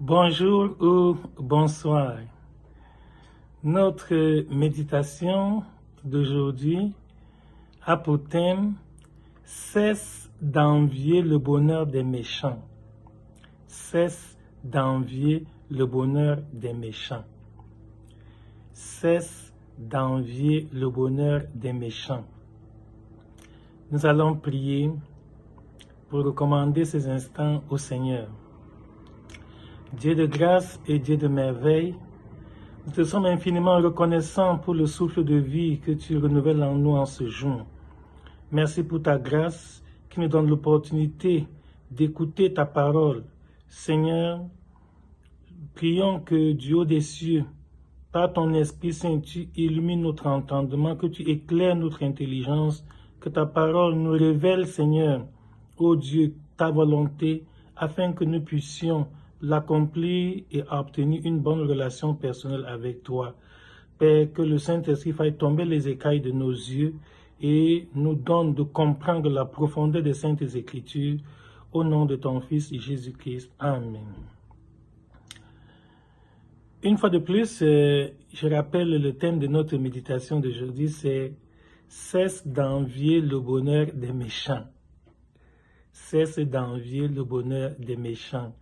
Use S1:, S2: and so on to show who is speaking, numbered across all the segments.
S1: Bonjour ou bonsoir. Notre méditation d'aujourd'hui a pour thème « Cesse d'envier le bonheur des méchants ». Cesse d'envier le bonheur des méchants. Cesse d'envier le bonheur des méchants. Nous allons prier pour recommander ces instants au Seigneur. Dieu de grâce et Dieu de merveille, nous te sommes infiniment reconnaissants pour le souffle de vie que tu renouvelles en nous en ce jour. Merci pour ta grâce qui nous donne l'opportunité d'écouter ta parole. Seigneur, prions que du haut des cieux, par ton Esprit Saint, tu illumines notre entendement, que tu éclaires notre intelligence, que ta parole nous révèle, Seigneur, ô Dieu, ta volonté, afin que nous puissions l'accomplir et obtenir une bonne relation personnelle avec toi. Père, que le Saint-Esprit fasse tomber les écailles de nos yeux et nous donne de comprendre la profondeur des Saintes Écritures. Au nom de ton Fils Jésus-Christ. Amen. Une fois de plus, je rappelle le thème de notre méditation d'aujourd'hui, c'est « Cesse d'envier le bonheur des méchants ». Cesse d'envier le bonheur des méchants.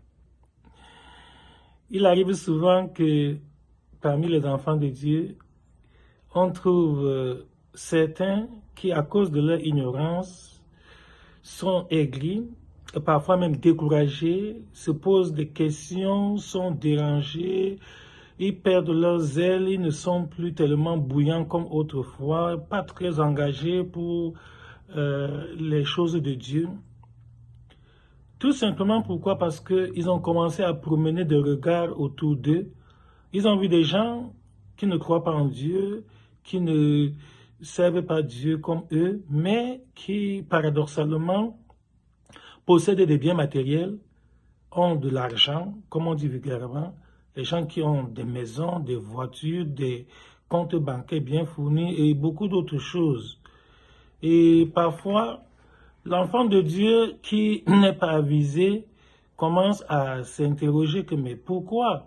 S1: Il arrive souvent que parmi les enfants de Dieu, on trouve certains qui, à cause de leur ignorance, sont aigris, parfois même découragés, se posent des questions, sont dérangés, ils perdent leur zèle, ils ne sont plus tellement bouillants comme autrefois, pas très engagés pour les choses de Dieu. Tout simplement pourquoi? Parce qu'ils ont commencé à promener des regards autour d'eux. Ils ont vu des gens qui ne croient pas en Dieu, qui ne servent pas Dieu comme eux, mais qui, paradoxalement, possèdent des biens matériels, ont de l'argent, comme on dit vulgairement, les gens qui ont des maisons, des voitures, des comptes bancaires bien fournis et beaucoup d'autres choses. Et parfois, l'enfant de Dieu qui n'est pas avisé commence à s'interroger que mais pourquoi,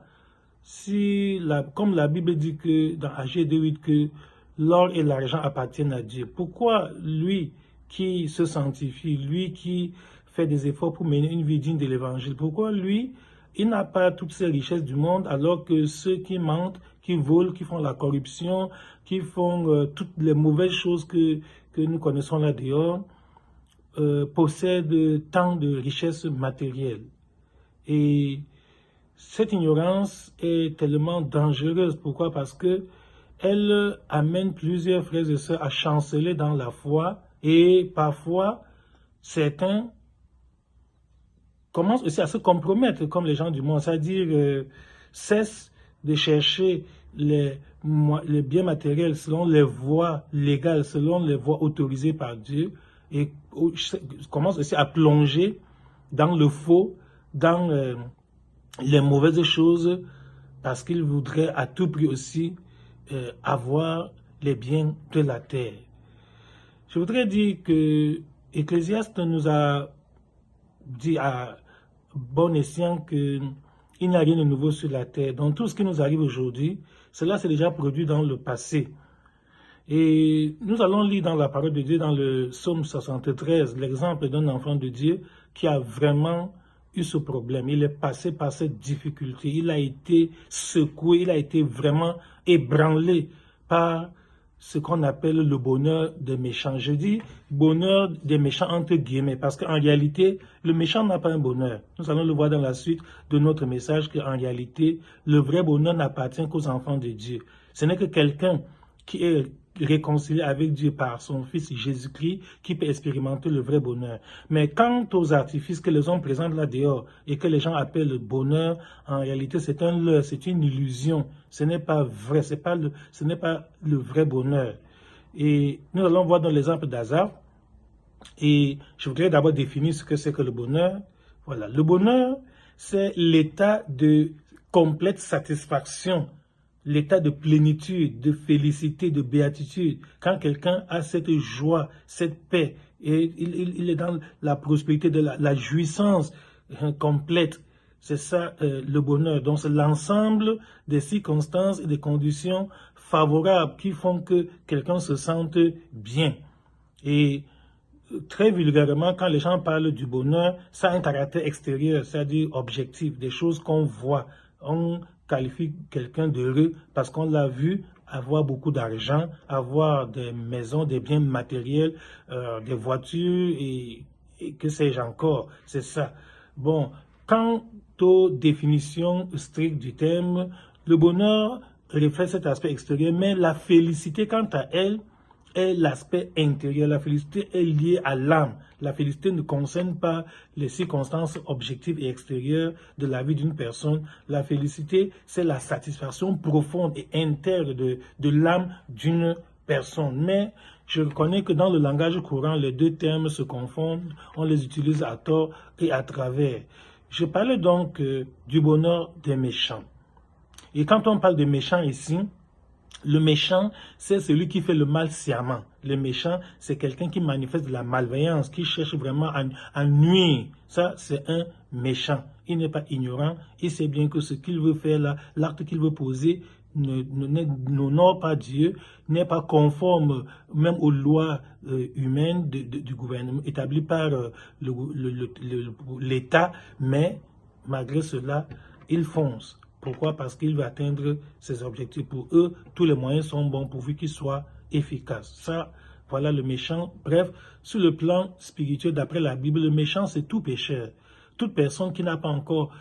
S1: comme la Bible dit que dans Agé 2:8 que l'or et l'argent appartiennent à Dieu, pourquoi lui qui se sanctifie, lui qui fait des efforts pour mener une vie digne de l'évangile, pourquoi lui, il n'a pas toutes ces richesses du monde alors que ceux qui mentent, qui volent, qui font la corruption, qui font toutes les mauvaises choses que nous connaissons là dehors, possèdent tant de richesses matérielles. Et cette ignorance est tellement dangereuse. Pourquoi? Parce que elle amène plusieurs frères et sœurs à chanceler dans la foi et parfois certains commencent aussi à se compromettre comme les gens du monde, c'est-à-dire cessent de chercher les biens matériels selon les voies légales, selon les voies autorisées par Dieu, et commence aussi à plonger dans le faux, dans les mauvaises choses, parce qu'il voudrait à tout prix aussi avoir les biens de la terre. Je voudrais dire que Ecclésiaste nous a dit à bon escient qu'il n'y a rien de nouveau sur la terre. Donc tout ce qui nous arrive aujourd'hui, cela s'est déjà produit dans le passé. Et nous allons lire dans la parole de Dieu, dans le psaume 73, l'exemple d'un enfant de Dieu qui a vraiment eu ce problème. Il est passé par cette difficulté. Il a été secoué, il a été vraiment ébranlé par ce qu'on appelle le bonheur des méchants. Je dis bonheur des méchants entre guillemets, parce qu'en réalité, le méchant n'a pas un bonheur. Nous allons le voir dans la suite de notre message qu'en réalité, le vrai bonheur n'appartient qu'aux enfants de Dieu. Ce n'est que quelqu'un qui est réconcilié avec Dieu par son Fils Jésus-Christ qui peut expérimenter le vrai bonheur. Mais quant aux artifices que les hommes présentent là dehors et que les gens appellent le bonheur, en réalité c'est un leurre, c'est une illusion. Ce n'est pas vrai, ce n'est pas le vrai bonheur. Et nous allons voir dans l'exemple d'Azaph. Et je voudrais d'abord définir ce que c'est que le bonheur. Voilà, le bonheur, c'est l'état de complète satisfaction, l'état de plénitude, de félicité, de béatitude, quand quelqu'un a cette joie, cette paix, et il est dans la prospérité, de la jouissance complète, C'est ça le bonheur. Donc c'est l'ensemble des circonstances et des conditions favorables qui font que quelqu'un se sente bien. Et très vulgairement, quand les gens parlent du bonheur, ça a un caractère extérieur, c'est-à-dire objectif, des choses qu'on voit. On qualifie quelqu'un d'heureux parce qu'on l'a vu avoir beaucoup d'argent, avoir des maisons, des biens matériels, des voitures et que sais-je encore. C'est ça. Bon, quant aux définitions strictes du terme, le bonheur reflète cet aspect extérieur, mais la félicité, quant à elle, est l'aspect intérieur. La félicité est liée à l'âme. La félicité ne concerne pas les circonstances objectives et extérieures de la vie d'une personne. La félicité, c'est la satisfaction profonde et interne de l'âme d'une personne. Mais je reconnais que dans le langage courant, les deux termes se confondent. On les utilise à tort et à travers. Je parle donc du bonheur des méchants. Et quand on parle de méchants ici, le méchant, c'est celui qui fait le mal sciemment. Le méchant, c'est quelqu'un qui manifeste de la malveillance, qui cherche vraiment à nuire. Ça, c'est un méchant. Il n'est pas ignorant. Il sait bien que ce qu'il veut faire là, l'acte qu'il veut poser, n'honore pas Dieu, n'est pas conforme même aux lois humaines du gouvernement établies par l'État, mais malgré cela, il fonce. Pourquoi? Parce qu'il veut atteindre ses objectifs. Pour eux, tous les moyens sont bons pourvu qu'ils soient efficaces. Ça, voilà le méchant. Bref, sur le plan spirituel, d'après la Bible, le méchant, c'est tout pécheur. Toute personne qui n'a pas encore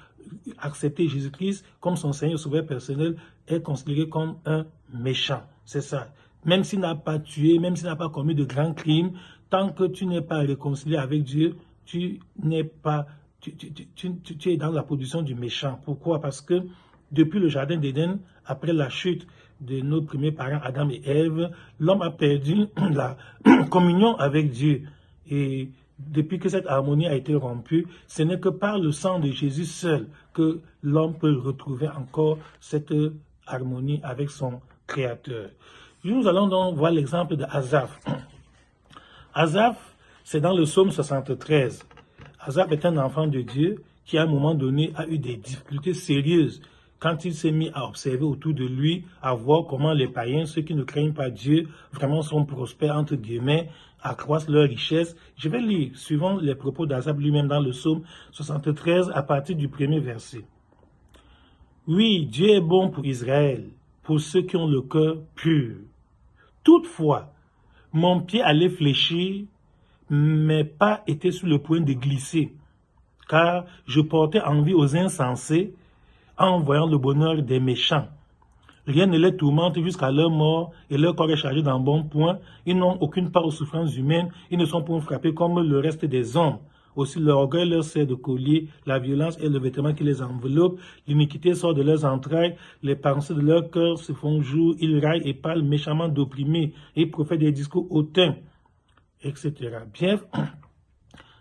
S1: accepté Jésus-Christ comme son Seigneur Sauveur personnel est considérée comme un méchant. C'est ça. Même s'il n'a pas tué, même s'il n'a pas commis de grands crimes, tant que tu n'es pas réconcilié avec Dieu, tu n'es pas... Tu es dans la position du méchant. Pourquoi? Parce que depuis le jardin d'Éden, après la chute de nos premiers parents Adam et Ève, l'homme a perdu la communion avec Dieu. Et depuis que cette harmonie a été rompue, ce n'est que par le sang de Jésus seul que l'homme peut retrouver encore cette harmonie avec son Créateur. Nous allons donc voir l'exemple de Asaph. Asaph, c'est dans le psaume 73. Asaph est un enfant de Dieu qui, à un moment donné, a eu des difficultés sérieuses quand il s'est mis à observer autour de lui, à voir comment les païens, ceux qui ne craignent pas Dieu, vraiment sont prospères, entre guillemets, accroissent leur richesse. Je vais lire, suivant les propos d'Asaph lui-même dans le psaume 73, à partir du premier verset. « Oui, Dieu est bon pour Israël, pour ceux qui ont le cœur pur. Toutefois, mon pied allait fléchir, mes pas étaient sur le point de glisser, car je portais envie aux insensés en voyant le bonheur des méchants. Rien ne les tourmente jusqu'à leur mort et leur corps est chargé d'un bon point. Ils n'ont aucune part aux souffrances humaines, ils ne sont point frappés comme le reste des hommes. Aussi leur orgueil leur sert de collier, la violence est le vêtement qui les enveloppe, l'iniquité sort de leurs entrailles, les pensées de leur cœur se font jour, ils raillent et parlent méchamment d'opprimés et profèrent des discours hautains, etc. Bien,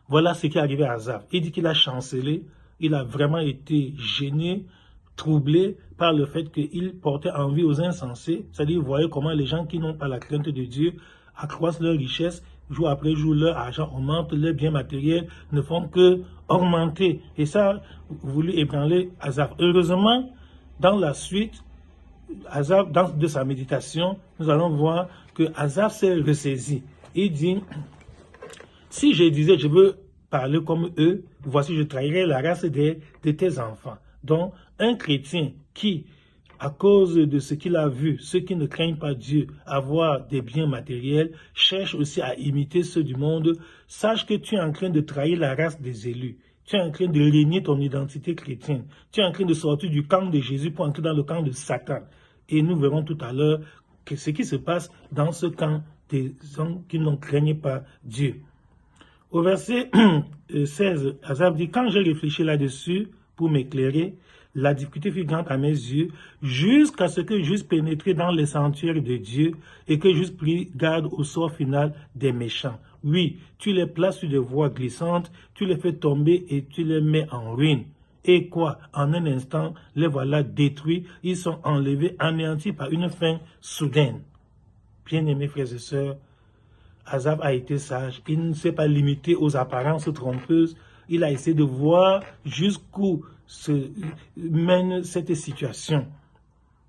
S1: voilà ce qui est arrivé à Asaph. Il dit qu'il a chancelé, il a vraiment été gêné, troublé par le fait qu'il portait envie aux insensés, c'est-à-dire voyez comment les gens qui n'ont pas la crainte de Dieu accroissent leur richesse, jour après jour leur argent augmente, leurs biens matériels ne font que augmenter. Et ça, voulu ébranler Asaph. Heureusement, dans la suite, Asaph, de sa méditation, nous allons voir que Asaph s'est ressaisi. Il dit, si je disais je veux parler comme eux, voici je trahirais la race de tes enfants. Donc, un chrétien qui, à cause de ce qu'il a vu, ceux qui ne craignent pas Dieu, avoir des biens matériels, cherche aussi à imiter ceux du monde, sache que tu es en train de trahir la race des élus. Tu es en train de régner ton identité chrétienne. Tu es en train de sortir du camp de Jésus pour entrer dans le camp de Satan. Et nous verrons tout à l'heure ce qui se passe dans ce camp des hommes qui ne craignent pas Dieu. Au verset 16, Asaph dit, quand j'ai réfléchi là-dessus pour m'éclairer, la difficulté fut grande à mes yeux, jusqu'à ce que j'eusse pénétré dans les sanctuaires de Dieu et que j'eusse pris garde au sort final des méchants. Oui, tu les places sur des voies glissantes, tu les fais tomber et tu les mets en ruine. Et quoi? En un instant, les voilà détruits, ils sont enlevés, anéantis par une fin soudaine. Bien-aimés frères et sœurs, Asaph a été sage, il ne s'est pas limité aux apparences trompeuses, il a essayé de voir jusqu'où mène cette situation.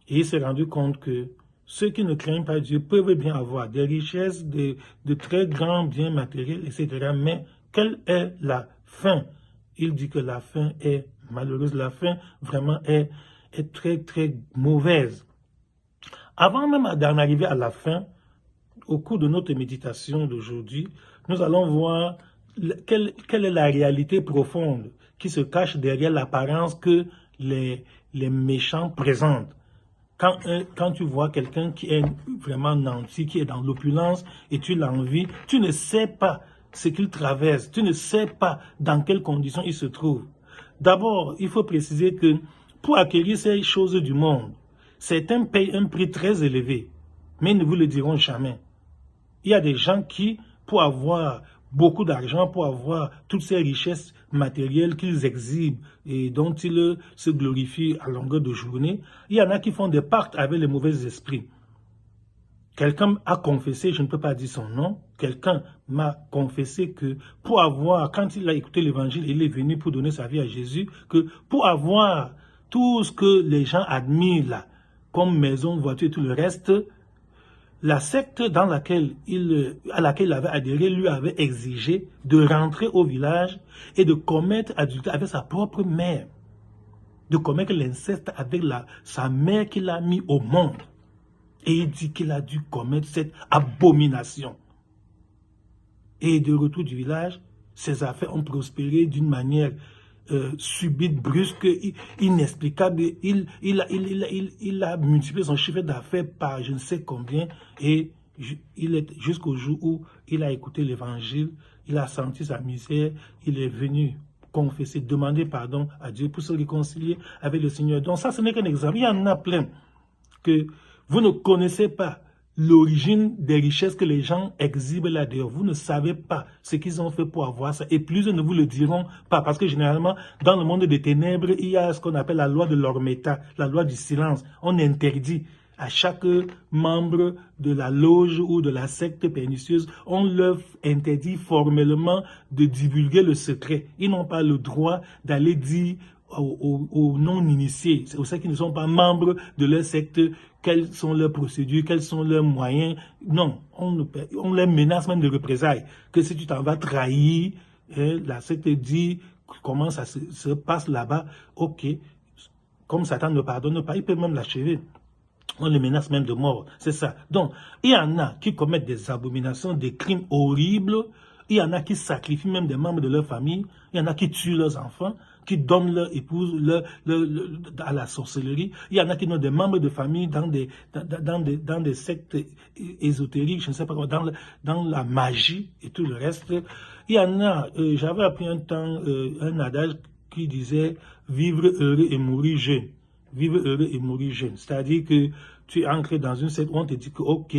S1: Et il s'est rendu compte que ceux qui ne craignent pas Dieu peuvent bien avoir des richesses, de très grands biens matériels, etc. Mais quelle est la fin? Il dit que la fin est malheureuse. La fin vraiment est très, très mauvaise. Avant même d'en arriver à la fin, au cours de notre méditation d'aujourd'hui, nous allons voir quelle est la réalité profonde qui se cache derrière l'apparence que les méchants présentent. Quand tu vois quelqu'un qui est vraiment nanti, qui est dans l'opulence et tu l'envies, tu ne sais pas ce qu'il traverse, tu ne sais pas dans quelles conditions il se trouve. D'abord, il faut préciser que pour acquérir ces choses du monde, certains payent un prix très élevé, mais ils ne vous le diront jamais. Il y a des gens qui, pour avoir beaucoup d'argent, pour avoir toutes ces richesses matérielles qu'ils exhibent et dont ils se glorifient à longueur de journée, il y en a qui font des pactes avec les mauvais esprits. Quelqu'un a confessé, je ne peux pas dire son nom, quelqu'un m'a confessé que pour avoir, quand il a écouté l'évangile, il est venu pour donner sa vie à Jésus, que pour avoir tout ce que les gens admirent là, comme maison, voiture et tout le reste, la secte à laquelle il avait adhéré lui avait exigé de rentrer au village et de commettre adultère avec sa propre mère, de commettre l'inceste avec sa mère qu'il a mis au monde. Et il dit qu'il a dû commettre cette abomination. Et de retour du village, ses affaires ont prospéré d'une manière subite, brusque, inexplicable. Il a multiplié son chiffre d'affaires par je ne sais combien et il est jusqu'au jour où il a écouté l'évangile, il a senti sa misère, il est venu confesser, demander pardon à Dieu pour se réconcilier avec le Seigneur. Donc ça, ce n'est qu'un exemple. Il y en a plein que vous ne connaissez pas l'origine des richesses que les gens exhibent là-dedans. Vous ne savez pas ce qu'ils ont fait pour avoir ça. Et plusieurs ne vous le diront pas. Parce que généralement, dans le monde des ténèbres, il y a ce qu'on appelle la loi de l'ormeta, la loi du silence. On interdit à chaque membre de la loge ou de la secte pernicieuse, on leur interdit formellement de divulguer le secret. Ils n'ont pas le droit d'aller dire aux non-initiés, aux ceux qui ne sont pas membres de leur secte, quelles sont leurs procédures, quels sont leurs moyens. Non, on les menace même de représailles. Que si tu t'en vas trahir, la secte dit comment ça se passe là-bas, ok, comme Satan ne pardonne pas, il peut même l'achever. On les menace même de mort, c'est ça. Donc, il y en a qui commettent des abominations, des crimes horribles. Il y en a qui sacrifient même des membres de leur famille. Il y en a qui tuent leurs enfants, qui donnent leur épouse à la sorcellerie. Il y en a qui ont des membres de famille dans des sectes ésotériques, je ne sais pas comment, dans la magie et tout le reste. Il y en a, j'avais appris un temps un adage qui disait « vivre heureux et mourir jeune ». Vivre heureux et mourir jeune. C'est-à-dire que tu es ancré dans une secte où on te dit que, ok,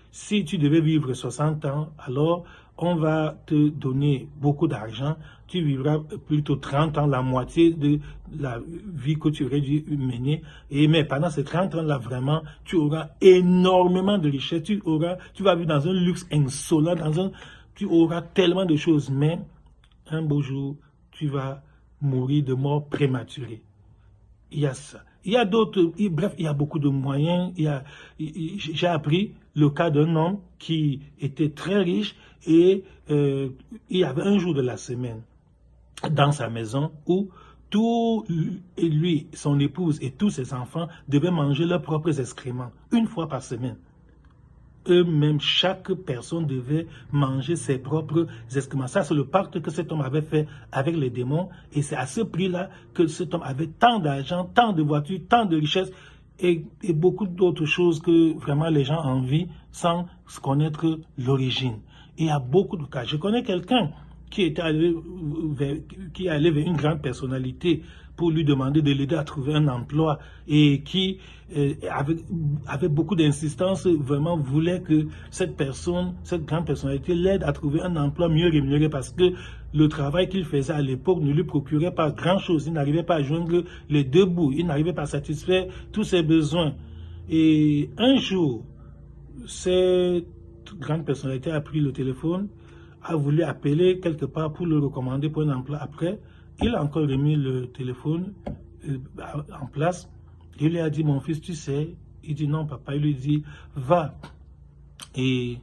S1: si tu devais vivre 60 ans, alors on va te donner beaucoup d'argent, tu vivras plutôt 30 ans, la moitié de la vie que tu aurais dû mener. Mais pendant ces 30 ans-là, vraiment, tu auras énormément de richesses, tu vas vivre dans un luxe insolent, tu auras tellement de choses, mais un beau jour, tu vas mourir de mort prématurée. Il y a ça. Il y a d'autres, bref, il y a beaucoup de moyens. J'ai appris le cas d'un homme qui était très riche et il y avait un jour de la semaine dans sa maison où lui, son épouse et tous ses enfants devaient manger leurs propres excréments une fois par semaine. Eux-mêmes, chaque personne devait manger ses propres excréments. Ça, c'est le pacte que cet homme avait fait avec les démons. Et c'est à ce prix-là que cet homme avait tant d'argent, tant de voitures, tant de richesses et beaucoup d'autres choses que vraiment les gens envient sans connaître l'origine. Et il y a beaucoup de cas. Je connais quelqu'un qui est allé vers une grande pour lui demander de l'aider à trouver un emploi et qui, avec beaucoup d'insistance, vraiment voulait que cette grande personnalité, l'aide à trouver un emploi mieux rémunéré parce que le travail qu'il faisait à l'époque ne lui procurait pas grand-chose. Il n'arrivait pas à joindre les deux bouts, il n'arrivait pas à satisfaire tous ses besoins. Et un jour, cette grande personnalité a pris le téléphone, a voulu appeler quelque part pour le recommander pour un emploi après. il a encore remis le téléphone en place. Il lui a dit, mon fils, tu sais, il dit non, papa. Il lui dit, va et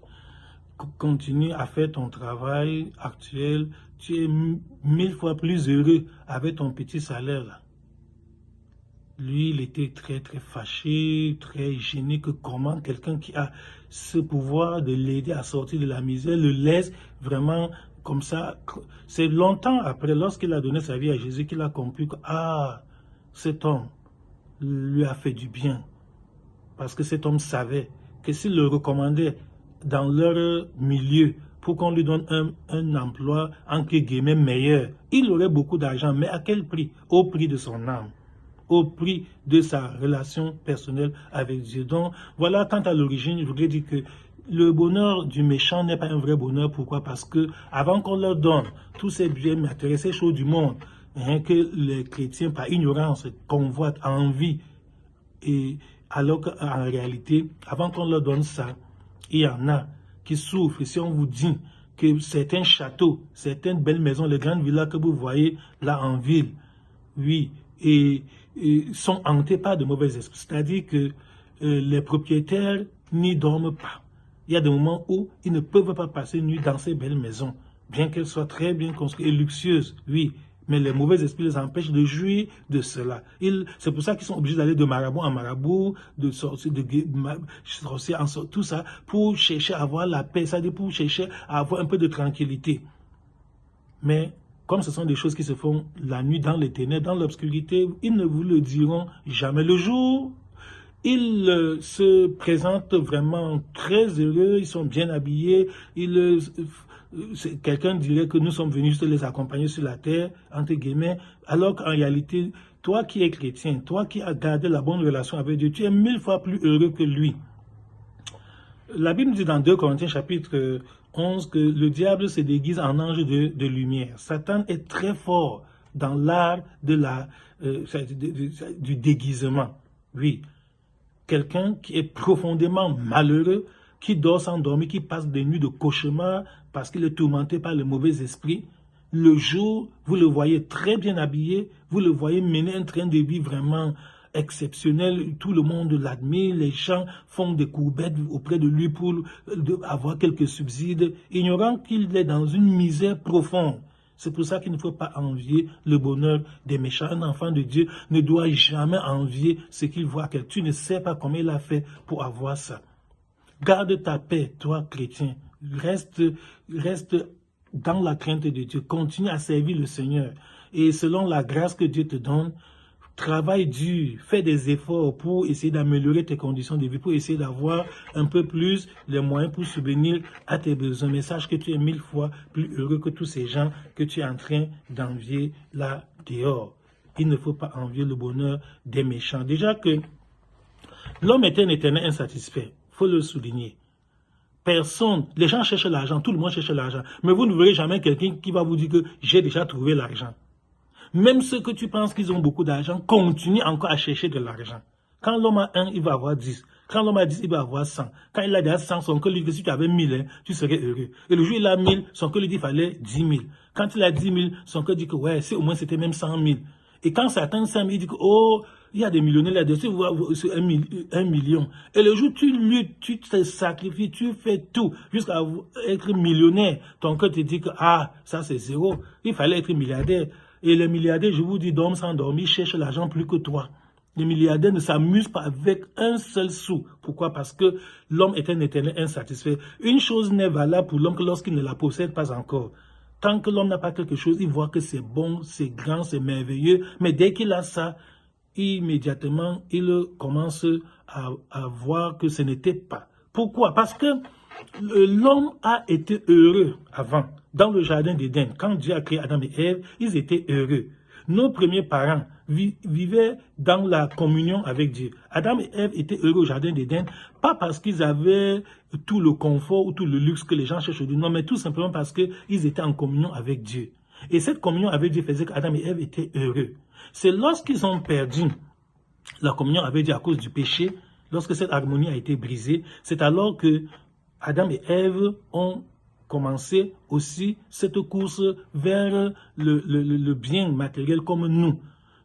S1: continue à faire ton travail actuel. Tu es 1000 fois plus heureux avec ton petit salaire là. Lui, il était très fâché, très gêné que comment quelqu'un qui a ce pouvoir de l'aider à sortir de la misère le laisse vraiment comme ça. C'est longtemps après, lorsqu'il a donné sa vie à Jésus, qu'il a compris que cet homme lui a fait du bien. Parce que cet homme savait que s'il le recommandait dans leur milieu pour qu'on lui donne un emploi entre guillemets meilleur, il aurait beaucoup d'argent, mais à quel prix? Au prix de son âme, au prix de sa relation personnelle avec Dieu. Donc voilà, quant à l'origine, je voudrais dire que le bonheur du méchant n'est pas un vrai bonheur. Pourquoi? Parce que avant qu'on leur donne tous ces biens matériels, ces choses du monde, que les chrétiens par ignorance convoitent, envie, et alors qu'en réalité, avant qu'on leur donne ça, il y en a qui souffrent. Si on vous dit que certains châteaux, certaines belles maisons, les grandes villas que vous voyez là en ville, oui, et sont hantés par de mauvais esprits. C'est-à-dire que les propriétaires n'y dorment pas. Il y a des moments où ils ne peuvent pas passer nuit dans ces belles maisons, bien qu'elles soient très bien construites et luxueuses, oui. Mais les mauvais esprits les empêchent de jouir de cela. C'est pour ça qu'ils sont obligés d'aller de marabout en marabout, de sorcier en sorcier, tout ça, pour chercher à avoir la paix, c'est-à-dire pour chercher à avoir un peu de tranquillité. Mais comme ce sont des choses qui se font la nuit dans les ténèbres, dans l'obscurité, ils ne vous le diront jamais. Le jour, ils se présentent vraiment très heureux, ils sont bien habillés, quelqu'un dirait que nous sommes venus juste les accompagner sur la terre, entre guillemets, alors qu'en réalité, toi qui es chrétien, toi qui as gardé la bonne relation avec Dieu, tu es 1000 fois plus heureux que lui. La Bible dit dans 2 Corinthiens chapitre 11 que le diable se déguise en ange de lumière. Satan est très fort dans l'art du déguisement. Oui, quelqu'un qui est profondément malheureux, qui dort sans dormir, qui passe des nuits de cauchemar parce qu'il est tourmenté par le mauvais esprit. Le jour, vous le voyez très bien habillé, vous le voyez mener un train de vie vraiment exceptionnel, tout le monde l'admire, les gens font des courbettes auprès de lui pour avoir quelques subsides, ignorant qu'il est dans une misère profonde. C'est pour ça qu'il ne faut pas envier le bonheur des méchants. Un enfant de Dieu ne doit jamais envier ce qu'il voit. Tu ne sais pas comment il a fait pour avoir ça. Garde ta paix, toi chrétien. Reste dans la crainte de Dieu. Continue à servir le Seigneur. Et selon la grâce que Dieu te donne, travaille dur, fais des efforts pour essayer d'améliorer tes conditions de vie, pour essayer d'avoir un peu plus les moyens pour subvenir à tes besoins. Mais sache que tu es 1000 fois plus heureux que tous ces gens que tu es en train d'envier là dehors. Il ne faut pas envier le bonheur des méchants. Déjà que l'homme est un éternel insatisfait, il faut le souligner. Personne, les gens cherchent l'argent, tout le monde cherche l'argent. Mais vous ne verrez jamais quelqu'un qui va vous dire que j'ai déjà trouvé l'argent. Même ceux que tu penses qu'ils ont beaucoup d'argent continuent encore à chercher de l'argent. Quand l'homme a 1, il va avoir 10. Quand l'homme a 10, il va avoir 100. Quand il a déjà 100, son cœur lui dit que si tu avais 1000, tu serais heureux. Et le jour où il a 1000, son cœur lui dit qu'il fallait 10 000. Quand il a 10 000, son cœur dit que ouais, si au moins c'était même 100 000. Et quand ça atteint 100 000, il dit que oh, il y a des millionnaires là-dessus, c'est 1 million. Et le jour où tu luttes, tu te sacrifies, tu fais tout jusqu'à être millionnaire, ton cœur te dit que ça c'est zéro. Il fallait être milliardaire. Et les milliardaires, je vous dis, dorment sans dormir, cherchent l'argent plus que toi. Les milliardaires ne s'amusent pas avec un seul sou. Pourquoi? Parce que l'homme est un éternel insatisfait. Une chose n'est valable pour l'homme que lorsqu'il ne la possède pas encore. Tant que l'homme n'a pas quelque chose, il voit que c'est bon, c'est grand, c'est merveilleux. Mais dès qu'il a ça, immédiatement, il commence à voir que ce n'était pas. Pourquoi? Parce que l'homme a été heureux avant. Dans le jardin d'Éden, quand Dieu a créé Adam et Ève, ils étaient heureux. Nos premiers parents vivaient dans la communion avec Dieu. Adam et Ève étaient heureux au jardin d'Éden, pas parce qu'ils avaient tout le confort ou tout le luxe que les gens cherchent aujourd'hui, non, mais tout simplement parce qu'ils étaient en communion avec Dieu. Et cette communion avec Dieu faisait qu'Adam et Ève étaient heureux. C'est lorsqu'ils ont perdu la communion avec Dieu à cause du péché, lorsque cette harmonie a été brisée, c'est alors que Adam et Ève ont commencer aussi cette course vers le bien matériel comme nous.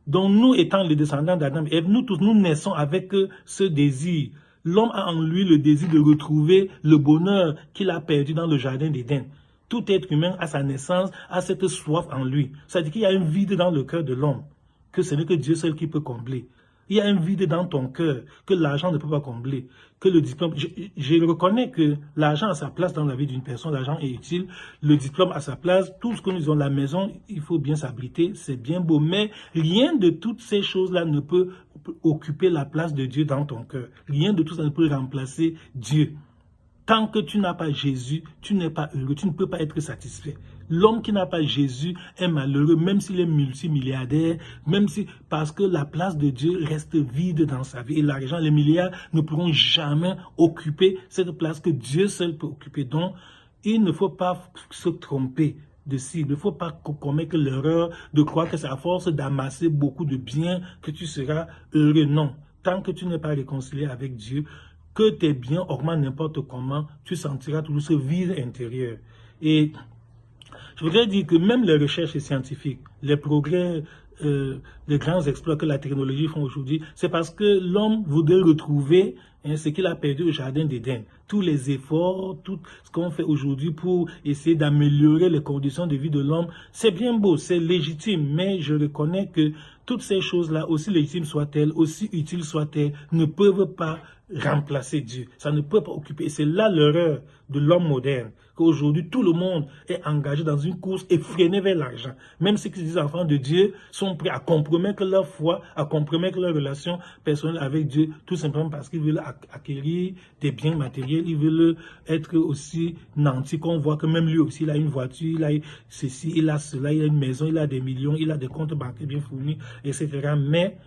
S1: Donc nous étant les descendants d'Adam, et nous tous, nous naissons avec ce désir. L'homme a en lui le désir de retrouver le bonheur qu'il a perdu dans le jardin d'Éden. Tout être humain à sa naissance a cette soif en lui. C'est-à-dire qu'il y a un vide dans le cœur de l'homme, que ce n'est que Dieu seul qui peut combler. Il y a un vide dans ton cœur que l'argent ne peut pas combler, que le diplôme... Je reconnais que l'argent a sa place dans la vie d'une personne, l'argent est utile, le diplôme a sa place, tout ce que nous avons, la maison, il faut bien s'abriter, c'est bien beau, mais rien de toutes ces choses-là ne peut occuper la place de Dieu dans ton cœur. Rien de tout ça ne peut remplacer Dieu. Tant que tu n'as pas Jésus, tu n'es pas heureux, tu ne peux pas être satisfait. L'homme qui n'a pas Jésus est malheureux, même s'il est multimilliardaire, même si, parce que la place de Dieu reste vide dans sa vie. Et l'argent, les milliards ne pourront jamais occuper cette place que Dieu seul peut occuper. Donc, il ne faut pas se tromper de cible. Il ne faut pas commettre l'erreur de croire que c'est à force d'amasser beaucoup de biens que tu seras heureux. Non. Tant que tu n'es pas réconcilié avec Dieu, que tes biens augmentent n'importe comment, tu sentiras toujours ce vide intérieur. Et je voudrais dire que même les recherches scientifiques, les progrès, les grands exploits que la technologie font aujourd'hui, c'est parce que l'homme voudrait retrouver ce qu'il a perdu au jardin d'Éden. Tous les efforts, tout ce qu'on fait aujourd'hui pour essayer d'améliorer les conditions de vie de l'homme, c'est bien beau, c'est légitime, mais je reconnais que toutes ces choses-là, aussi légitimes soient-elles, aussi utiles soient-elles, ne peuvent pas remplacer Dieu. Ça ne peut pas occuper. Et c'est là l'erreur de l'homme moderne, qu'aujourd'hui tout le monde est engagé dans une course effrénée vers l'argent. Même ceux qui se disent enfants de Dieu sont prêts à compromettre leur foi, à compromettre leur relation personnelle avec Dieu, tout simplement parce qu'ils veulent acquérir des biens matériels, ils veulent être aussi nantis, qu'on voit que même lui aussi, il a une voiture, il a ceci, il a cela, il a une maison, il a des millions, il a des comptes bancaires bien fournis, etc. Mais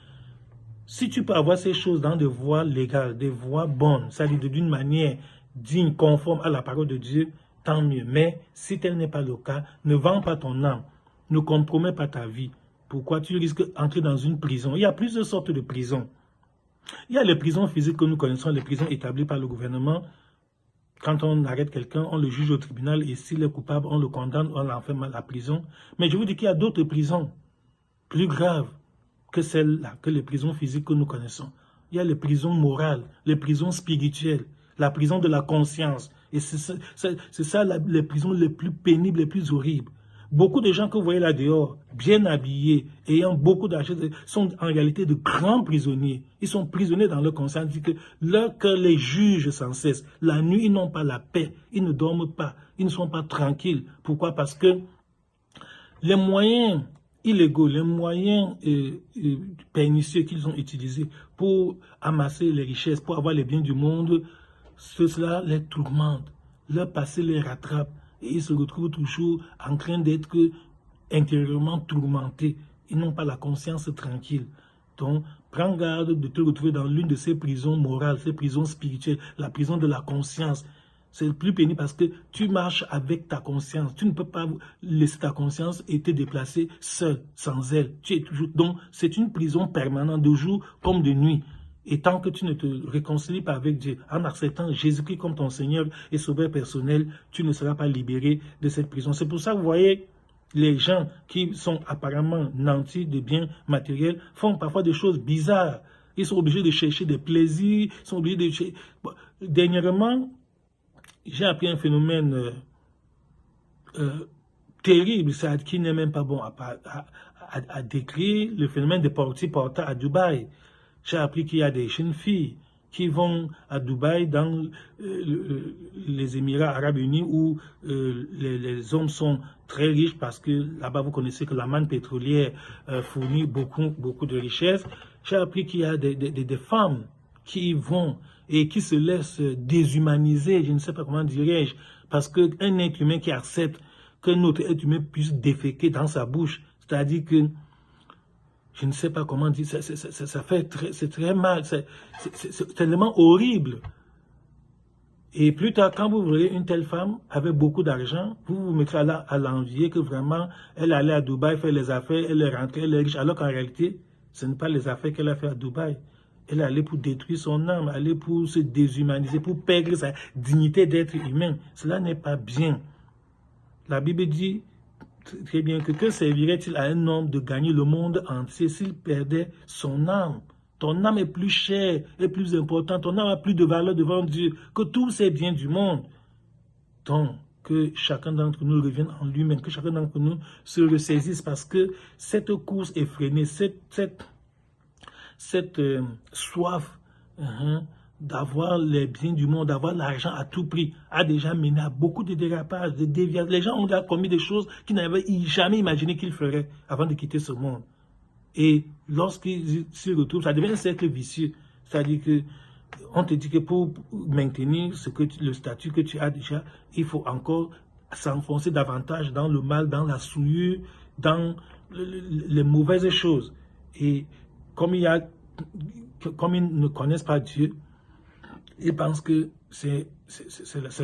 S1: si tu peux avoir ces choses dans des voies légales, des voies bonnes, c'est-à-dire d'une manière digne, conforme à la parole de Dieu, tant mieux. Mais si tel n'est pas le cas, ne vends pas ton âme, ne compromets pas ta vie. Pourquoi? Tu risques d'entrer dans une prison. Il y a plusieurs sortes de prisons. Il y a les prisons physiques que nous connaissons, les prisons établies par le gouvernement. Quand on arrête quelqu'un, on le juge au tribunal et s'il est coupable, on le condamne, on l'enferme à la prison. Mais je vous dis qu'il y a d'autres prisons plus graves que celles-là, que les prisons physiques que nous connaissons. Il y a les prisons morales, les prisons spirituelles, la prison de la conscience. Et c'est ça les prisons les plus pénibles, les plus horribles. Beaucoup de gens que vous voyez là dehors, bien habillés, ayant beaucoup d'argent, sont en réalité de grands prisonniers. Ils sont prisonniers dans leur conscience, que leur cœur les juge sans cesse. La nuit, ils n'ont pas la paix, ils ne dorment pas, ils ne sont pas tranquilles. Pourquoi? Parce que les moyens illégaux, les moyens pernicieux qu'ils ont utilisés pour amasser les richesses, pour avoir les biens du monde, cela les tourmente, leur passé les rattrape et ils se retrouvent toujours en train d'être intérieurement tourmentés. Ils n'ont pas la conscience tranquille. Donc, prends garde de te retrouver dans l'une de ces prisons morales, ces prisons spirituelles, la prison de la conscience. C'est le plus pénible parce que tu marches avec ta conscience. Tu ne peux pas laisser ta conscience et te déplacer seul, sans elle. Tu es toujours... Donc, c'est une prison permanente de jour comme de nuit. Et tant que tu ne te réconcilies pas avec Dieu, en acceptant Jésus-Christ comme ton Seigneur et Sauveur personnel, tu ne seras pas libéré de cette prison. C'est pour ça que vous voyez, les gens qui sont apparemment nantis de biens matériels font parfois des choses bizarres. Ils sont obligés de chercher des plaisirs, ils sont obligés de chercher... Bon, dernièrement, j'ai appris un phénomène terrible, qui n'est même pas bon à décrire, le phénomène des portiers-porteurs à Dubaï. J'ai appris qu'il y a des jeunes filles qui vont à Dubaï, dans les Émirats Arabes Unis, où les hommes sont très riches parce que là-bas, vous connaissez que la manne pétrolière fournit beaucoup de richesses. J'ai appris qu'il y a des femmes qui y vont et qui se laissent déshumaniser, je ne sais pas comment dirais-je, parce qu'un être humain qui accepte qu'un autre être humain puisse déféquer dans sa bouche, c'est-à-dire que je ne sais pas comment dire, c'est très mal, c'est tellement horrible. Et plus tard, quand vous voyez une telle femme avec beaucoup d'argent, vous vous mettrez à l'envier que vraiment, elle allait à Dubaï faire les affaires, elle est rentrée, elle est riche, alors qu'en réalité, ce n'est pas les affaires qu'elle a fait à Dubaï. Elle est allée pour détruire son âme, aller pour se déshumaniser, pour perdre sa dignité d'être humain. Cela n'est pas bien. La Bible dit très bien que servirait-il à un homme de gagner le monde entier s'il perdait son âme? Ton âme est plus chère, est plus importante, ton âme a plus de valeur devant Dieu que tous ces biens du monde. Donc, que chacun d'entre nous revienne en lui-même, que chacun d'entre nous se ressaisisse parce que cette course effrénée, cette soif d'avoir les biens du monde, d'avoir l'argent à tout prix, a déjà mené à beaucoup de dérapages, de déviations. Les gens ont déjà commis des choses qu'ils n'avaient jamais imaginé qu'ils feraient avant de quitter ce monde. Et lorsqu'ils s'y retrouvent, ça devient un cercle vicieux. C'est-à-dire que on te dit que pour maintenir le statut que tu as déjà, il faut encore s'enfoncer davantage dans le mal, dans la souillure, dans les mauvaises choses. Et comme ils ne connaissent pas Dieu, ils pensent que c'est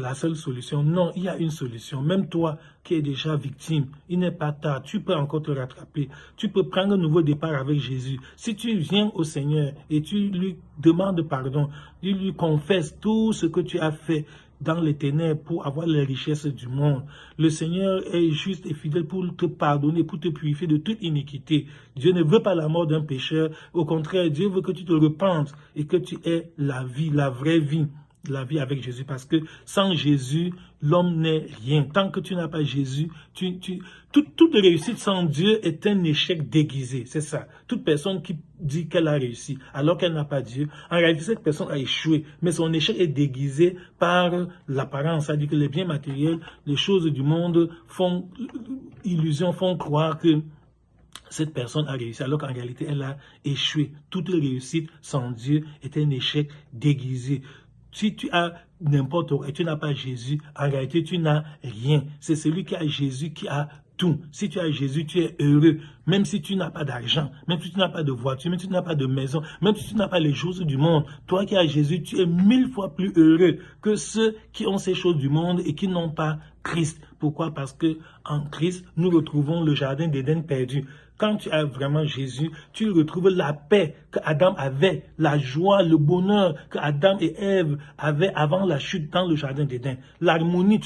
S1: la seule solution. Non, il y a une solution. Même toi qui es déjà victime, il n'est pas tard. Tu peux encore te rattraper. Tu peux prendre un nouveau départ avec Jésus. Si tu viens au Seigneur et tu lui demandes pardon, tu lui confesses tout ce que tu as fait dans les ténèbres pour avoir les richesses du monde. Le Seigneur est juste et fidèle pour te pardonner, pour te purifier de toute iniquité. Dieu ne veut pas la mort d'un pécheur. Au contraire, Dieu veut que tu te repentes et que tu aies la vie, la vraie vie. La vie avec Jésus, parce que sans Jésus, l'homme n'est rien. Tant que tu n'as pas Jésus, toute réussite sans Dieu est un échec déguisé. C'est ça. Toute personne qui dit qu'elle a réussi alors qu'elle n'a pas Dieu, en réalité, cette personne a échoué. Mais son échec est déguisé par l'apparence. C'est-à-dire que les biens matériels, les choses du monde font illusion, font croire que cette personne a réussi, alors qu'en réalité, elle a échoué. Toute réussite sans Dieu est un échec déguisé. Si tu as n'importe quoi et tu n'as pas Jésus, en réalité, tu n'as rien. C'est celui qui a Jésus qui a tout. Si tu as Jésus, tu es heureux. Même si tu n'as pas d'argent, même si tu n'as pas de voiture, même si tu n'as pas de maison, même si tu n'as pas les choses du monde, toi qui as Jésus, tu es 1000 fois plus heureux que ceux qui ont ces choses du monde et qui n'ont pas Christ. Pourquoi? Parce que en Christ, nous retrouvons le jardin d'Éden perdu. Quand tu as vraiment Jésus, tu retrouves la paix que Adam avait, la joie, le bonheur que Adam et Ève avaient avant la chute dans le jardin d'Éden. L'harmonie,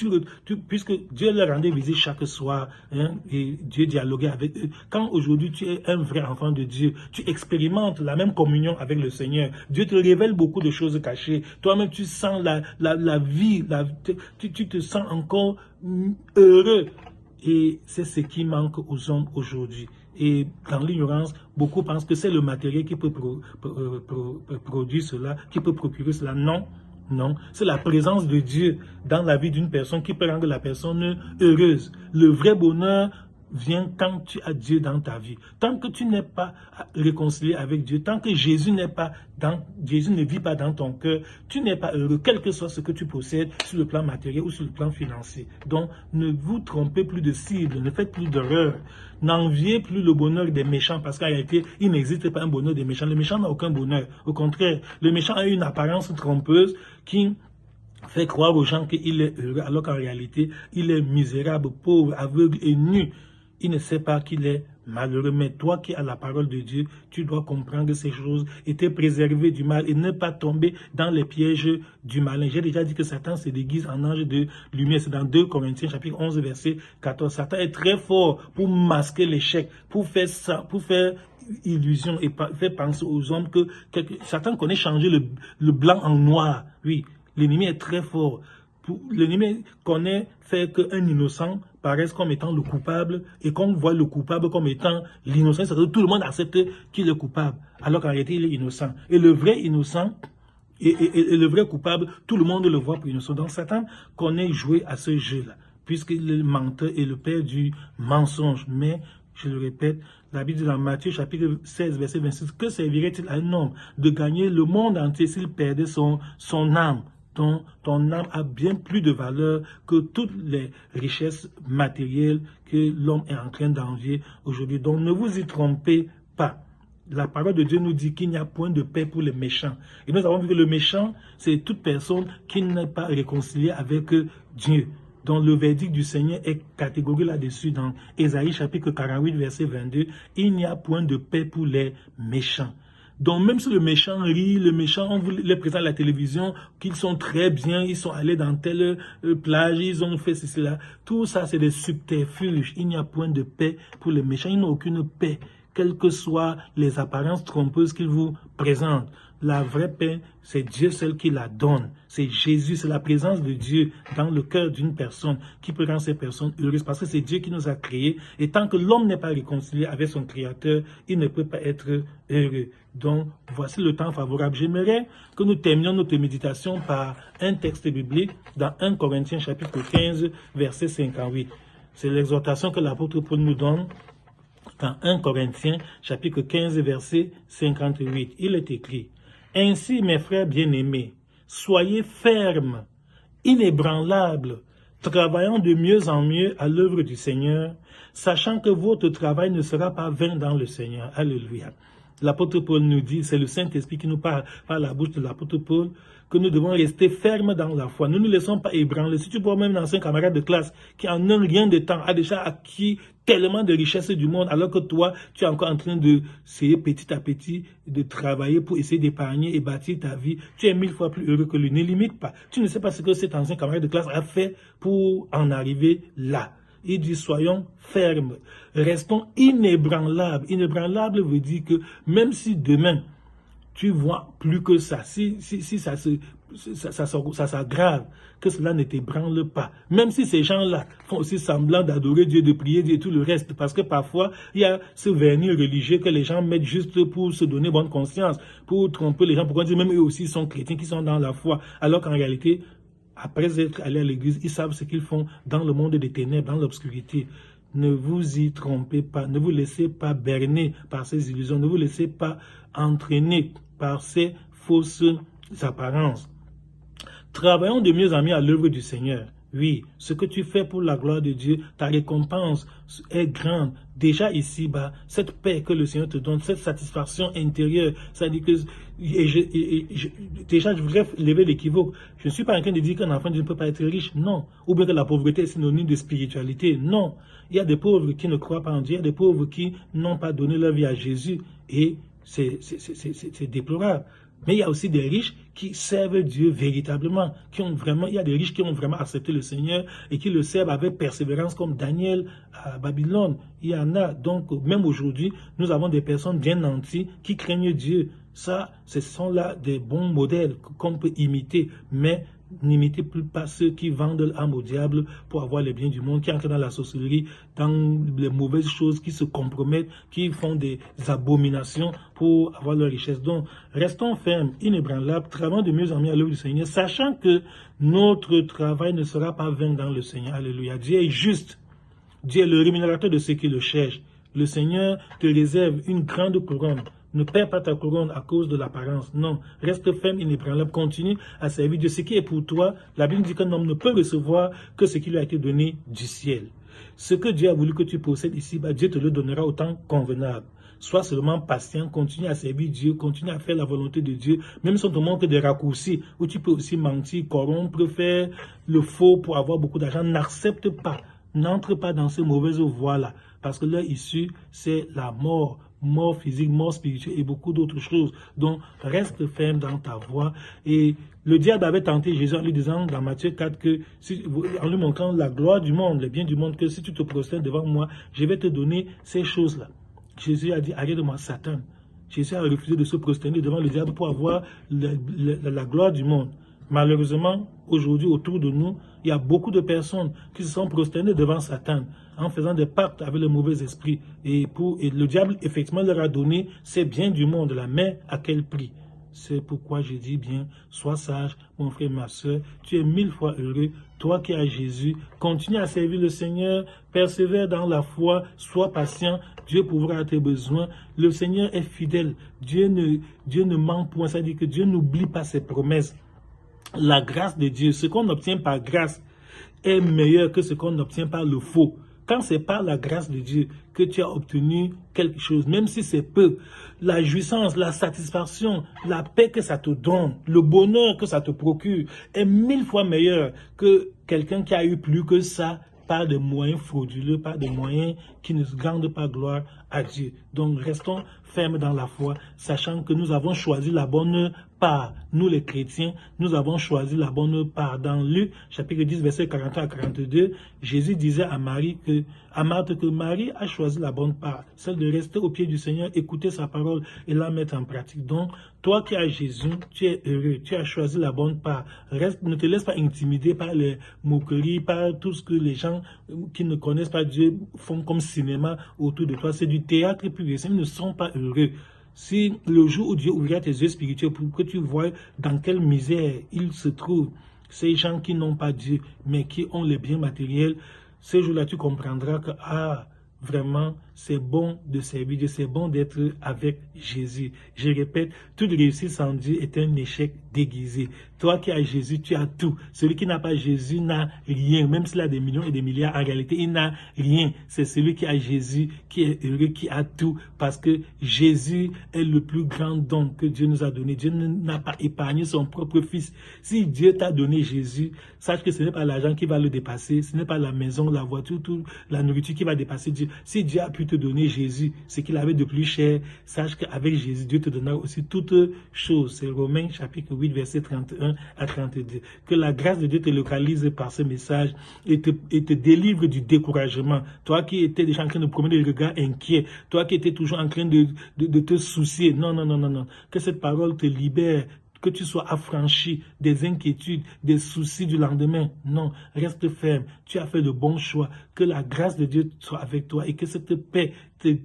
S1: puisque Dieu leur rendait visite chaque soir, et Dieu dialoguait avec eux. Quand aujourd'hui tu es un vrai enfant de Dieu, tu expérimentes la même communion avec le Seigneur. Dieu te révèle beaucoup de choses cachées. Toi-même, tu sens la vie, tu te sens encore heureux. Et c'est ce qui manque aux hommes aujourd'hui. Et dans l'ignorance, beaucoup pensent que c'est le matériel qui peut produire cela, qui peut procurer cela. Non, non. C'est la présence de Dieu dans la vie d'une personne qui peut rendre la personne heureuse. Le vrai bonheur vient quand tu as Dieu dans ta vie. Tant que tu n'es pas réconcilié avec Dieu, tant que Jésus ne vit pas dans ton cœur, tu n'es pas heureux, quel que soit ce que tu possèdes sur le plan matériel ou sur le plan financier. Donc, ne vous trompez plus de cible, ne faites plus d'erreurs. N'enviez plus le bonheur des méchants, parce qu'en réalité, il n'existe pas un bonheur des méchants. Le méchant n'a aucun bonheur. Au contraire, le méchant a une apparence trompeuse qui fait croire aux gens qu'il est heureux, alors qu'en réalité, il est misérable, pauvre, aveugle et nu. Il ne sait pas qu'il est malheureux. Mais toi qui as la parole de Dieu, tu dois comprendre ces choses et te préserver du mal et ne pas tomber dans les pièges du malin. J'ai déjà dit que Satan se déguise en ange de lumière. C'est dans 2 Corinthiens chapitre 11 verset 14. Satan est très fort pour masquer l'échec, pour faire illusion et faire penser aux hommes que Satan connaît changer le blanc en noir. Oui, l'ennemi est très fort. L'ennemi connaît faire qu'un innocent paraisse comme étant le coupable et qu'on voit le coupable comme étant l'innocent. C'est-à-dire que tout le monde accepte qu'il est coupable, alors qu'en réalité, il est innocent. Et le vrai innocent et le vrai coupable, tout le monde le voit pour innocent. Donc Satan connaît jouer à ce jeu-là, puisqu'il est le menteur et le père du mensonge. Mais, je le répète, la Bible dit dans Matthieu chapitre 16, verset 26, que servirait-il à un homme de gagner le monde entier s'il perdait son âme? Ton âme a bien plus de valeur que toutes les richesses matérielles que l'homme est en train d'envier aujourd'hui. Donc ne vous y trompez pas. La parole de Dieu nous dit qu'il n'y a point de paix pour les méchants. Et nous avons vu que le méchant, c'est toute personne qui n'est pas réconciliée avec Dieu. Donc le verdict du Seigneur est catégorique là-dessus dans Ésaïe chapitre 48, verset 22. Il n'y a point de paix pour les méchants. Donc même si le méchant rit, le méchant, on vous les présente à la télévision, qu'ils sont très bien, ils sont allés dans telle plage, ils ont fait ceci, là. Tout ça, c'est des subterfuges. Il n'y a point de paix pour les méchants. Ils n'ont aucune paix, quelles que soient les apparences trompeuses qu'ils vous présentent. La vraie paix, c'est Dieu seul qui la donne. C'est Jésus, c'est la présence de Dieu dans le cœur d'une personne qui peut rendre ces personnes heureuses parce que c'est Dieu qui nous a créés. Et tant que l'homme n'est pas réconcilié avec son Créateur, il ne peut pas être heureux. Donc, voici le temps favorable. J'aimerais que nous terminions notre méditation par un texte biblique dans 1 Corinthiens chapitre 15, verset 58. C'est l'exhortation que l'apôtre Paul nous donne dans 1 Corinthiens chapitre 15, verset 58. Il est écrit: ainsi, mes frères bien-aimés, soyez fermes, inébranlables, travaillant de mieux en mieux à l'œuvre du Seigneur, sachant que votre travail ne sera pas vain dans le Seigneur. Alléluia. L'apôtre Paul nous dit, c'est le Saint-Esprit qui nous parle par la bouche de l'apôtre Paul, que nous devons rester fermes dans la foi. Nous ne nous laissons pas ébranler. Si tu vois même dans un camarade de classe qui en un rien de temps a déjà acquis tellement de richesses du monde, alors que toi, tu es encore en train d'essayer petit à petit de travailler pour essayer d'épargner et bâtir ta vie, tu es 1000 fois plus heureux que lui. Ne limite pas. Tu ne sais pas ce que cet ancien camarade de classe a fait pour en arriver là. Il dit, soyons fermes, restons inébranlables. Inébranlable veut dire que même si demain, tu vois plus que ça, si ça s'aggrave, que cela ne t'ébranle pas. Même si ces gens-là font aussi semblant d'adorer Dieu, de prier Dieu et tout le reste, parce que parfois, il y a ce vernis religieux que les gens mettent juste pour se donner bonne conscience, pour tromper les gens, pourquoi dire même eux aussi sont chrétiens, qui sont dans la foi, alors qu'en réalité, après être allés à l'église, ils savent ce qu'ils font dans le monde des ténèbres, dans l'obscurité. Ne vous y trompez pas, ne vous laissez pas berner par ces illusions, ne vous laissez pas entraîner par ces fausses apparences. Travaillons de mieux en mieux à l'œuvre du Seigneur. Oui, ce que tu fais pour la gloire de Dieu, ta récompense est grande. Déjà ici-bas, cette paix que le Seigneur te donne, cette satisfaction intérieure, ça dit que... déjà, je voudrais lever l'équivoque. Je ne suis pas en train de dire qu'un enfant ne peut pas être riche, non. Ou bien que la pauvreté est synonyme de spiritualité, non. Il y a des pauvres qui ne croient pas en Dieu, il y a des pauvres qui n'ont pas donné leur vie à Jésus. Et c'est déplorable. Mais il y a aussi des riches qui servent Dieu véritablement, il y a des riches qui ont vraiment accepté le Seigneur et qui le servent avec persévérance comme Daniel à Babylone. Il y en a. Donc, même aujourd'hui, nous avons des personnes bien nanties qui craignent Dieu. Ça, ce sont là des bons modèles qu'on peut imiter, mais n'imitez plus pas ceux qui vendent l'âme au diable pour avoir les biens du monde, qui entrent dans la sorcellerie, dans les mauvaises choses, qui se compromettent, qui font des abominations pour avoir leur richesse. Donc, restons fermes, inébranlables, travaillons de mieux en mieux à l'œuvre du Seigneur, sachant que notre travail ne sera pas vain dans le Seigneur. Alléluia. Dieu est juste. Dieu est le rémunérateur de ceux qui le cherchent. Le Seigneur te réserve une grande couronne. Ne perds pas ta couronne à cause de l'apparence. Non, reste ferme, inébranlable, continue à servir Dieu. Ce qui est pour toi, la Bible dit qu'un homme ne peut recevoir que ce qui lui a été donné du ciel. Ce que Dieu a voulu que tu possèdes ici, Dieu te le donnera au temps convenable. Sois seulement patient, continue à servir Dieu, continue à faire la volonté de Dieu, même si on te montre des raccourcis, où tu peux aussi mentir, corrompre, faire le faux pour avoir beaucoup d'argent. N'accepte pas, n'entre pas dans ces mauvaises voies-là, parce que leur issue, c'est la mort. Mort physique, mort spirituelle et beaucoup d'autres choses. Donc, reste ferme dans ta voie. Et le diable avait tenté Jésus en lui disant dans Matthieu 4 que, en lui montrant la gloire du monde, le bien du monde, que si tu te prosternes devant moi, je vais te donner ces choses-là. Jésus a dit, arrête de moi, Satan. Jésus a refusé de se prosterner devant le diable pour avoir la gloire du monde. Malheureusement, aujourd'hui, autour de nous, il y a beaucoup de personnes qui se sont prosternées devant Satan en faisant des pactes avec le mauvais esprit. Et le diable, effectivement, leur a donné ces biens du monde, là, mais à quel prix? C'est pourquoi je dis bien, sois sage, mon frère, ma soeur, tu es 1000 fois heureux, toi qui as Jésus, continue à servir le Seigneur, persévère dans la foi, sois patient, Dieu pourra à tes besoins, le Seigneur est fidèle, Dieu ne ment point, ça veut dire que Dieu n'oublie pas ses promesses. La grâce de Dieu, ce qu'on obtient par grâce est meilleur que ce qu'on obtient par le faux. Quand c'est par la grâce de Dieu que tu as obtenu quelque chose, même si c'est peu, la jouissance, la satisfaction, la paix que ça te donne, le bonheur que ça te procure est 1000 fois meilleur que quelqu'un qui a eu plus que ça par des moyens frauduleux, par des moyens qui ne rendent pas gloire à Dieu. Donc, restons fermes dans la foi, sachant que nous avons choisi la bonne part. Nous, les chrétiens, nous avons choisi la bonne part. Dans Luc, chapitre 10, verset 41 à 42, Jésus disait à Marthe que Marie a choisi la bonne part, celle de rester au pied du Seigneur, écouter sa parole et la mettre en pratique. Donc, toi qui as Jésus, tu es heureux, tu as choisi la bonne part. Reste, ne te laisse pas intimider par les moqueries, par tout ce que les gens qui ne connaissent pas Dieu font comme cinéma autour de toi. C'est du théâtre pur. Ils ne sont pas heureux. Si le jour où Dieu ouvrira tes yeux spirituels pour que tu vois dans quelle misère ils se trouvent, ces gens qui n'ont pas Dieu, mais qui ont les biens matériels, ces jours-là, tu comprendras que, vraiment, c'est bon de servir Dieu, c'est bon d'être avec Jésus. Je répète, toute réussite sans Dieu est un échec déguisé. Toi qui as Jésus, tu as tout. Celui qui n'a pas Jésus n'a rien. Même s'il a des millions et des milliards, en réalité, il n'a rien. C'est celui qui a Jésus qui est heureux, qui a tout. Parce que Jésus est le plus grand don que Dieu nous a donné. Dieu n'a pas épargné son propre fils. Si Dieu t'a donné Jésus, sache que ce n'est pas l'argent qui va le dépasser. Ce n'est pas la maison, la voiture, toute la nourriture qui va dépasser Dieu. Si Dieu a pu te donner Jésus, ce qu'il avait de plus cher, sache qu'avec Jésus, Dieu te donnera aussi toutes choses. C'est Romains chapitre 8, verset 31 à 32. Que la grâce de Dieu te localise par ce message et te délivre du découragement. Toi qui étais déjà en train de promener le regard inquiet, toi qui étais toujours en train de te soucier. Non, non, non, non, non. Que cette parole te libère, que tu sois affranchi des inquiétudes, des soucis du lendemain. Non, reste ferme. Tu as fait de bons choix. Que la grâce de Dieu soit avec toi et que cette paix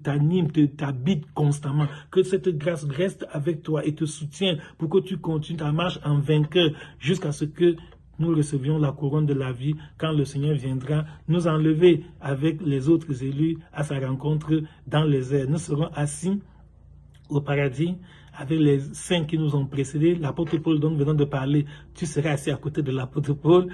S1: t'anime, t'habite constamment. Que cette grâce reste avec toi et te soutienne pour que tu continues ta marche en vainqueur jusqu'à ce que nous recevions la couronne de la vie quand le Seigneur viendra nous enlever avec les autres élus à sa rencontre dans les airs. Nous serons assis au paradis avec les saints qui nous ont précédés. L'apôtre Paul dont nous venons de parler, tu seras assis à côté de l'apôtre Paul,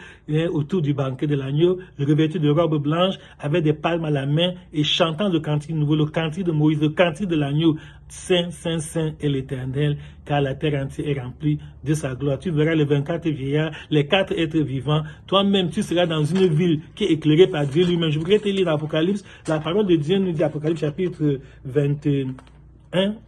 S1: autour du banquet de l'agneau, revêtu de robe blanche, avec des palmes à la main et chantant le cantique nouveau, le cantique de Moïse, le cantique de l'agneau. Saint, Saint, Saint est l'Éternel, car la terre entière est remplie de sa gloire. Tu verras les 24 vieillards, les 4 êtres vivants. Toi-même, tu seras dans une ville qui est éclairée par Dieu lui-même. Je voudrais te lire l'Apocalypse. La parole de Dieu nous dit, Apocalypse chapitre 21,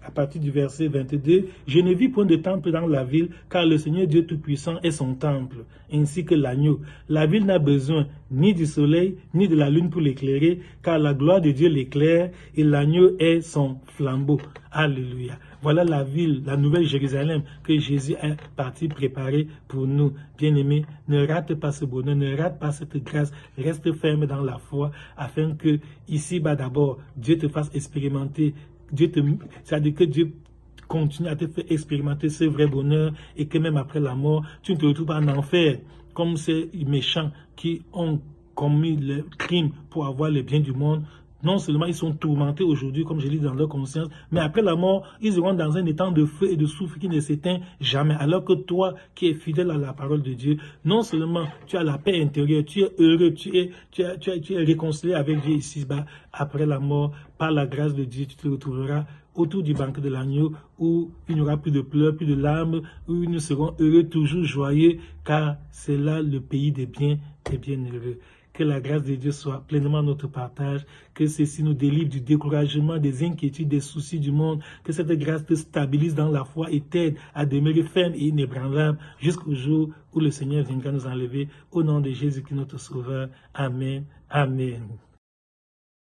S1: à partir du verset 22, « Je ne vis point de temple dans la ville, car le Seigneur Dieu Tout-Puissant est son temple, ainsi que l'agneau. La ville n'a besoin ni du soleil, ni de la lune pour l'éclairer, car la gloire de Dieu l'éclaire, et l'agneau est son flambeau. » Alléluia. Voilà la ville, la nouvelle Jérusalem que Jésus est parti préparer pour nous. Bien-aimés, ne rate pas ce bonheur, ne rate pas cette grâce, reste ferme dans la foi, afin que, ici-bas d'abord, Dieu te fasse expérimenter. C'est-à-dire que Dieu continue à te faire expérimenter ce vrai bonheur et que même après la mort, tu ne te retrouves pas en enfer comme ces méchants qui ont commis le crime pour avoir les biens du monde. Non seulement ils sont tourmentés aujourd'hui, comme je lis dans leur conscience, mais après la mort, ils iront dans un étang de feu et de soufre qui ne s'éteint jamais. Alors que toi, qui es fidèle à la parole de Dieu, non seulement tu as la paix intérieure, tu es heureux, tu es réconcilié avec Dieu ici-bas. Après la mort, par la grâce de Dieu, tu te retrouveras autour du banquet de l'agneau, où il n'y aura plus de pleurs, plus de larmes, où nous serons heureux, toujours joyeux, car c'est là le pays des bienheureux. Que la grâce de Dieu soit pleinement notre partage, que ceci nous délivre du découragement, des inquiétudes, des soucis du monde, que cette grâce te stabilise dans la foi et t'aide à demeurer ferme et inébranlable jusqu'au jour où le Seigneur viendra nous enlever. Au nom de Jésus-Christ notre Sauveur. Amen. Amen.